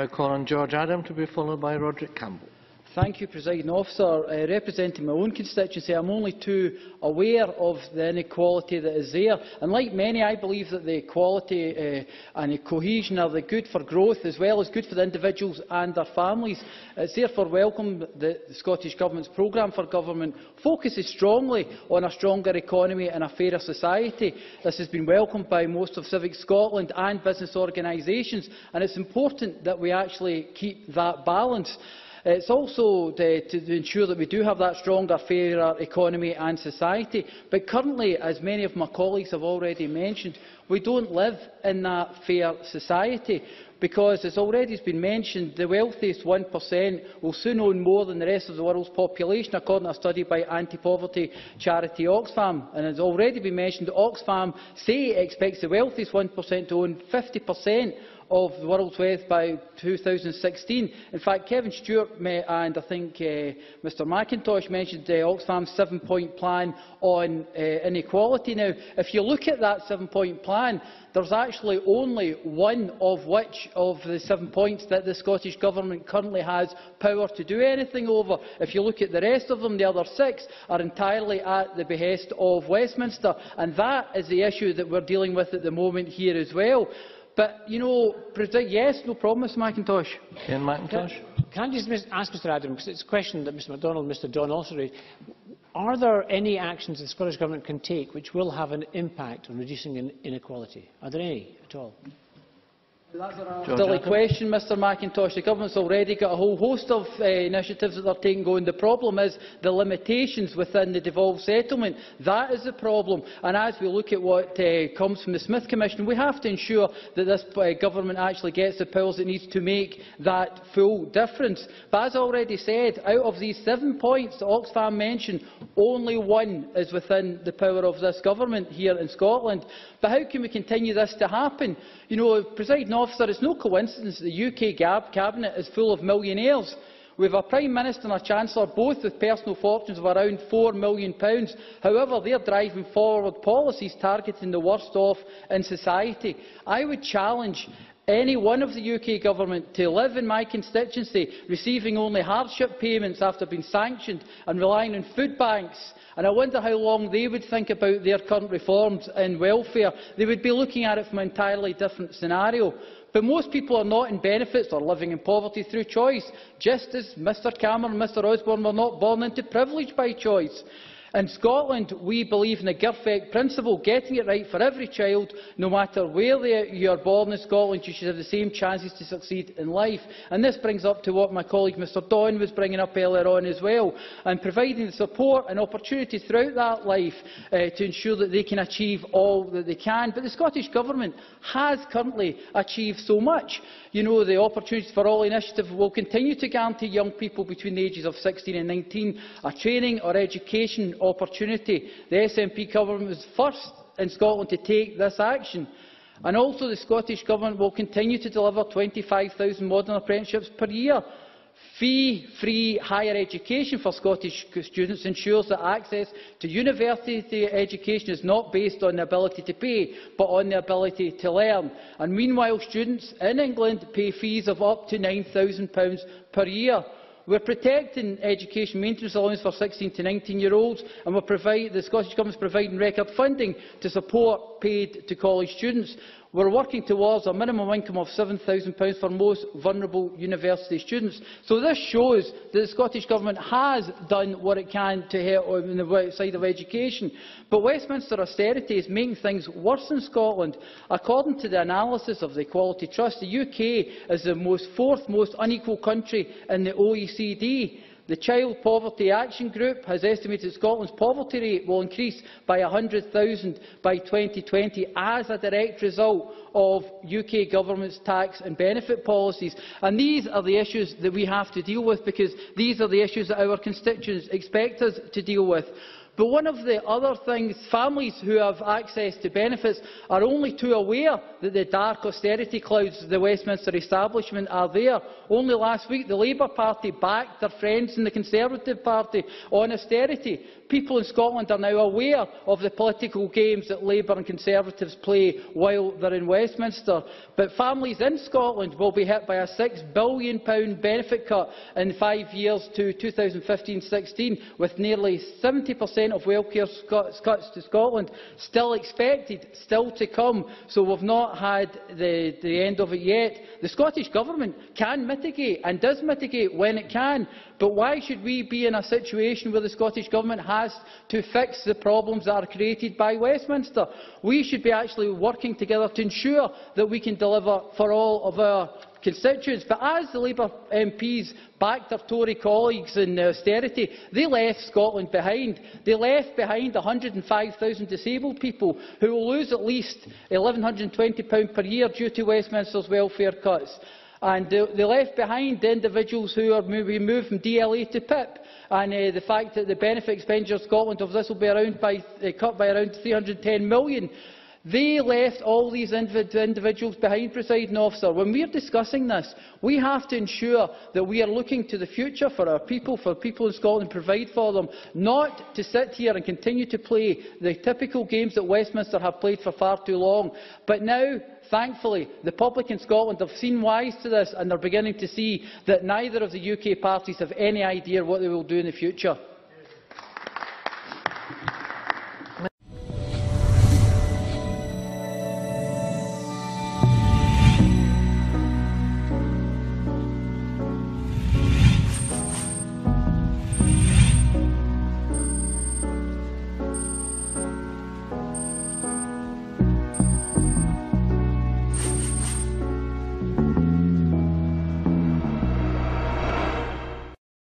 now call on George Adam to be followed by Roderick Campbell. Thank you, Presiding Officer. Representing my own constituency, I am only too aware of the inequality that is there. And like many, I believe that the equality and the cohesion are good for growth as well as good for the individuals and their families. It is therefore welcome that the Scottish Government's programme for government focuses strongly on a stronger economy and a fairer society. This has been welcomed by most of Civic Scotland and business organisations, and it is important that we actually keep that balance. It is also to ensure that we do have that stronger, fairer economy and society. But currently, as many of my colleagues have already mentioned, we do not live in that fair society, because, as already has been mentioned, the wealthiest 1% will soon own more than the rest of the world's population, according to a study by anti-poverty charity Oxfam. And as already been mentioned, Oxfam expects the wealthiest 1% to own 50% of the world's wealth by 2016. In fact, Kevin Stewart and I think Mr McIntosh mentioned Oxfam's 7-point plan on inequality. Now, if you look at that 7-point plan, there is actually only one of the 7 points that the Scottish Government currently has power to do anything over. If you look at the rest of them, the other 6 are entirely at the behest of Westminster, and that is the issue that we are dealing with at the moment here as well. But, you know, yes, no problem, Mr McIntosh. Can I just ask Mr Adam, because it's a question that Mr MacDonald and Mr Don also raised, are there any actions the Scottish Government can take which will have an impact on reducing inequality? Are there any at all? That's a silly question, Mr McIntosh. The Government has already got a whole host of initiatives that they are taking going. The problem is the limitations within the devolved settlement. That is the problem. And as we look at what comes from the Smith Commission, we have to ensure that this Government actually gets the powers it needs to make that full difference. But as I already said, out of these 7 points that Oxfam mentioned, only one is within the power of this Government here in Scotland. But how can we continue this to happen? You know, Presiding Officer, it is no coincidence that the UK Cabinet is full of millionaires. We have a Prime Minister and a Chancellor, both with personal fortunes of around £4 million. However, they are driving forward policies targeting the worst off in society. I would challenge any one of the UK Government to live in my constituency receiving only hardship payments after being sanctioned and relying on food banks. And I wonder how long they would think about their current reforms in welfare. They would be looking at it from an entirely different scenario. But most people are not in benefits or living in poverty through choice, just as Mr Cameron and Mr Osborne were not born into privilege by choice. In Scotland, we believe in the Girfeck principle, getting it right for every child, no matter where you are born in Scotland. You should have the same chances to succeed in life. And this brings up to what my colleague Mr Don was bringing up earlier on as well, and providing the support and opportunities throughout that life to ensure that they can achieve all that they can. But the Scottish Government has currently achieved so much. You know, the Opportunities for All initiative will continue to guarantee young people between the ages of 16 and 19 a training or education opportunity. The SNP Government was first in Scotland to take this action. And also the Scottish Government will continue to deliver 25,000 modern apprenticeships per year. Fee-free higher education for Scottish students ensures that access to university education is not based on the ability to pay, but on the ability to learn. And meanwhile, students in England pay fees of up to £9,000 per year. We are protecting education maintenance allowance for 16 to 19-year-olds, and the Scottish Government is providing record funding to support paid to college students. We are working towards a minimum income of £7,000 for most vulnerable university students. So this shows that the Scottish Government has done what it can to help on the side of education. But Westminster austerity is making things worse in Scotland. According to the analysis of the Equality Trust, the UK is the fourth most unequal country in the OECD. The Child Poverty Action Group has estimated that Scotland's poverty rate will increase by 100,000 by 2020 as a direct result of UK Government's tax and benefit policies. And these are the issues that we have to deal with, because these are the issues that our constituents expect us to deal with. But one of the other things, families who have access to benefits are only too aware that the dark austerity clouds of the Westminster establishment are there. Only last week the Labour Party backed their friends in the Conservative Party on austerity. People in Scotland are now aware of the political games that Labour and Conservatives play while they're in Westminster. But families in Scotland will be hit by a £6 billion benefit cut in 5 years to 2015-16, with nearly 70% of welfare cuts to Scotland still expected, still to come. So we've not had the end of it yet. The Scottish Government can mitigate and does mitigate when it can. But why should we be in a situation where the Scottish Government has to fix the problems that are created by Westminster? We should be actually working together to ensure that we can deliver for all of our constituents. But as the Labour MPs backed their Tory colleagues in austerity, they left Scotland behind. They left behind 105,000 disabled people who will lose at least £1,120 per year due to Westminster's welfare cuts. And they left behind the individuals who are being moved from DLA to PIP, and the fact that the benefit expenditure of Scotland of this will be cut by around £310 million. They left all these individuals behind, Presiding Officer. When we are discussing this, we have to ensure that we are looking to the future for our people, for people in Scotland, provide for them, not to sit here and continue to play the typical games that Westminster have played for far too long. But now, thankfully, the public in Scotland have seen wise to this, and they are beginning to see that neither of the UK parties have any idea what they will do in the future.